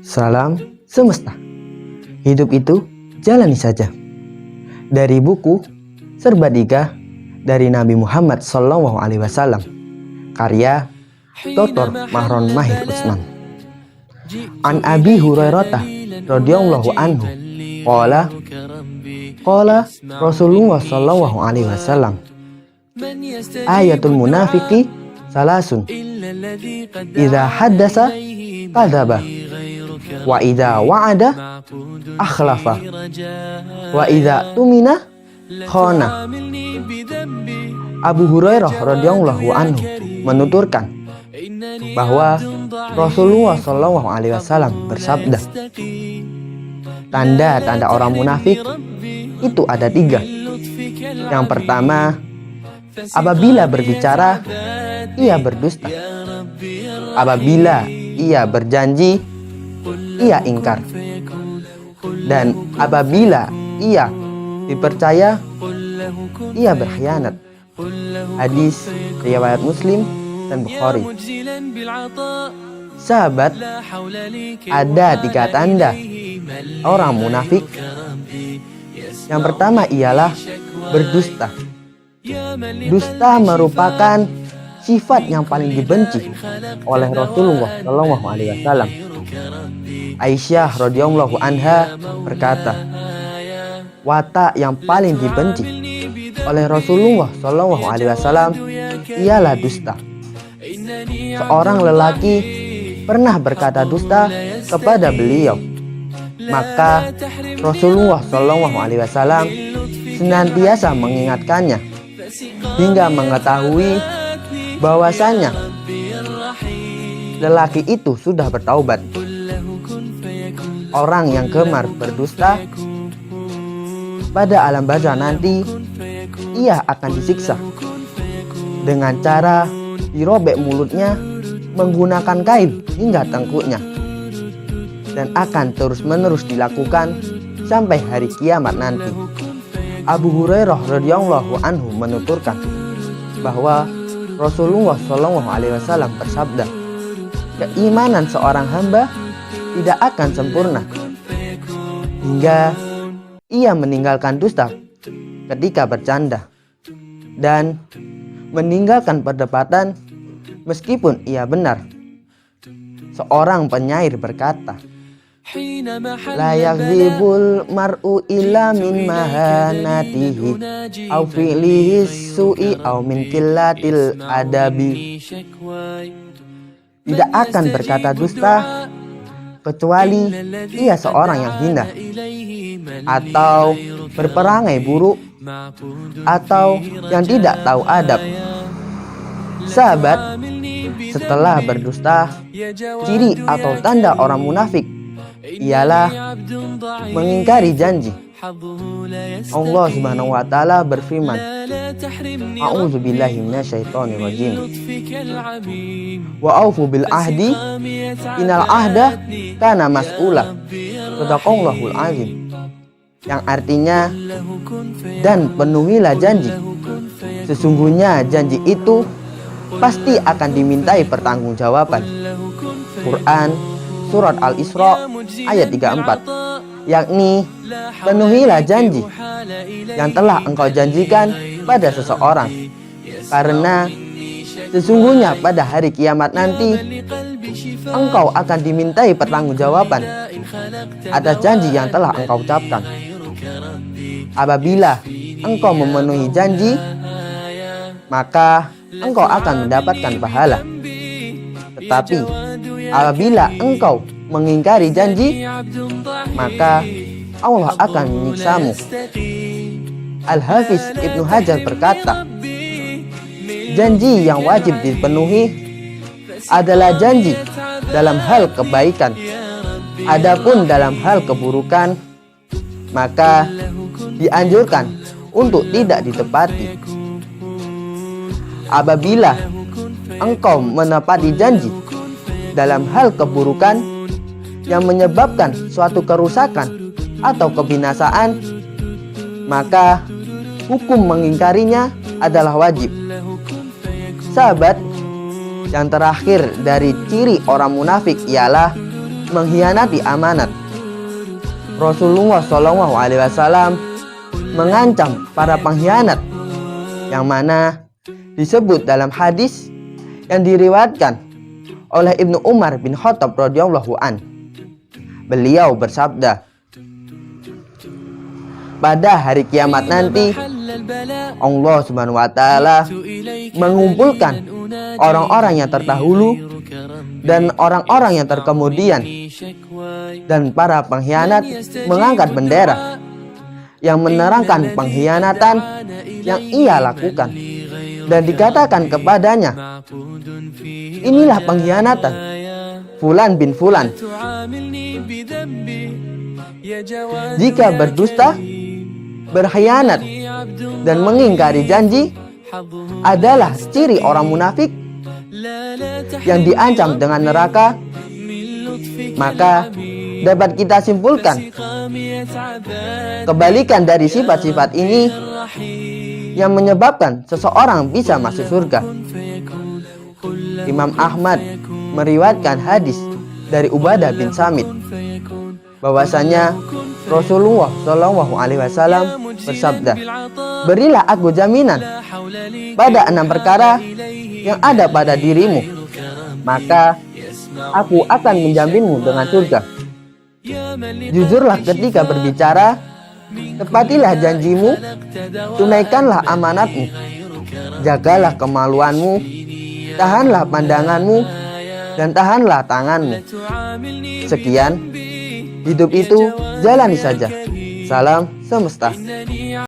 Salam semesta. Hidup itu jalani saja. Dari buku Serba Tiga dari Nabi Muhammad SAW, karya Dr. Mahron Mahir Utsman. An Abi Hurairah radhiyallahu anhu qala Rasulullah SAW, ayatul munafiqi salasun, idza haddasa kadzaba, wa idza wa'ada akhlafa, wa idza tumina khana. Abu Hurairah radhiyallahu anhu menuturkan bahwa Rasulullah SAW bersabda, tanda-tanda orang munafik itu ada 3. Yang pertama, apabila berbicara, ia berdusta. Apabila ia berjanji, ia ingkar. Dan apabila ia dipercaya, ia berkhianat. Hadis riwayat Muslim dan Bukhari. Sahabat, ada 3 tanda orang munafik. Yang pertama ialah berdusta. Dusta merupakan sifat yang paling dibenci oleh Rasulullah SAW. Aisyah radhiyallahu anha berkata, watak yang paling dibenci oleh Rasulullah SAW ialah dusta. Seorang lelaki pernah berkata dusta kepada beliau, maka Rasulullah SAW senantiasa mengingatkannya hingga mengetahui bahwasanya lelaki itu sudah bertaubat. Orang yang gemar berdusta pada alam barzakh nanti, ia akan disiksa dengan cara dirobek mulutnya menggunakan kain hingga tengkuknya, dan akan terus-menerus dilakukan sampai hari kiamat nanti. Abu Hurairah radhiyallahu anhu menuturkan bahwa Rasulullah SAW bersabda, keimanan seorang hamba tidak akan sempurna hingga ia meninggalkan dusta ketika bercanda dan meninggalkan perdebatan meskipun ia benar. Seorang penyair berkata, la yakdzibul mar'u illa min mahanatihi aw fi'lihi su'i aw min qillatil adabi. Tidak akan berkata dusta kecuali ia seorang yang hina, atau berperangai buruk, atau yang tidak tahu adab. Sahabat, setelah berdusta, ciri atau tanda orang munafik ialah mengingkari janji. Allah Subhanahu wa taala berfirman, a'udzubillahi minasyaitonirrajim, wa aufu bil ahdi innal ahda kana mas'ula. Shadaqallahul azim. Yang artinya, dan penuhilah janji, sesungguhnya janji itu pasti akan dimintai pertanggungjawaban. Quran Surat Al-Isra ayat 34, yakni penuhilah janji yang telah engkau janjikan pada seseorang, karena sesungguhnya pada hari kiamat nanti engkau akan dimintai pertanggungjawaban atas janji yang telah engkau ucapkan. Apabila engkau memenuhi janji, maka engkau akan mendapatkan pahala. Tetapi apabila engkau mengingkari janji, maka Allah akan menyiksamu. Al-Hafiz Ibnu Hajar berkata, janji yang wajib dipenuhi adalah janji dalam hal kebaikan. Adapun dalam hal keburukan, maka dianjurkan untuk tidak ditepati. Apabila engkau menepati janji dalam hal keburukan yang menyebabkan suatu kerusakan atau kebinasaan, maka hukum mengingkarinya adalah wajib. Sahabat, yang terakhir dari ciri orang munafik ialah mengkhianati amanat. Rasulullah SAW mengancam para pengkhianat, yang mana disebut dalam hadis yang diriwayatkan oleh Ibnu Umar bin Khattab radhiyallahu an. Beliau bersabda, pada hari kiamat nanti Allah Subhanahu wa taala mengumpulkan orang-orang yang terdahulu dan orang-orang yang terkemudian, dan para pengkhianat mengangkat bendera yang menerangkan pengkhianatan yang ia lakukan, dan dikatakan kepadanya, inilah pengkhianatan Fulan bin Fulan. Jika berdusta, berkhianat, dan mengingkari janji adalah ciri orang munafik yang diancam dengan neraka, maka dapat kita simpulkan kebalikan dari sifat-sifat ini yang menyebabkan seseorang bisa masuk surga. Imam Ahmad meriwayatkan hadis dari Ubadah bin Samit bahwasanya Rasulullah SAW bersabda, berilah aku jaminan pada 6 perkara yang ada pada dirimu, maka aku akan menjaminmu dengan surga. Jujurlah ketika berbicara, tepatilah janjimu, tunaikanlah amanatmu, jagalah kemaluanmu, tahanlah pandanganmu, dan tahanlah tanganmu. Sekian, hidup itu jalani saja. Salam semesta.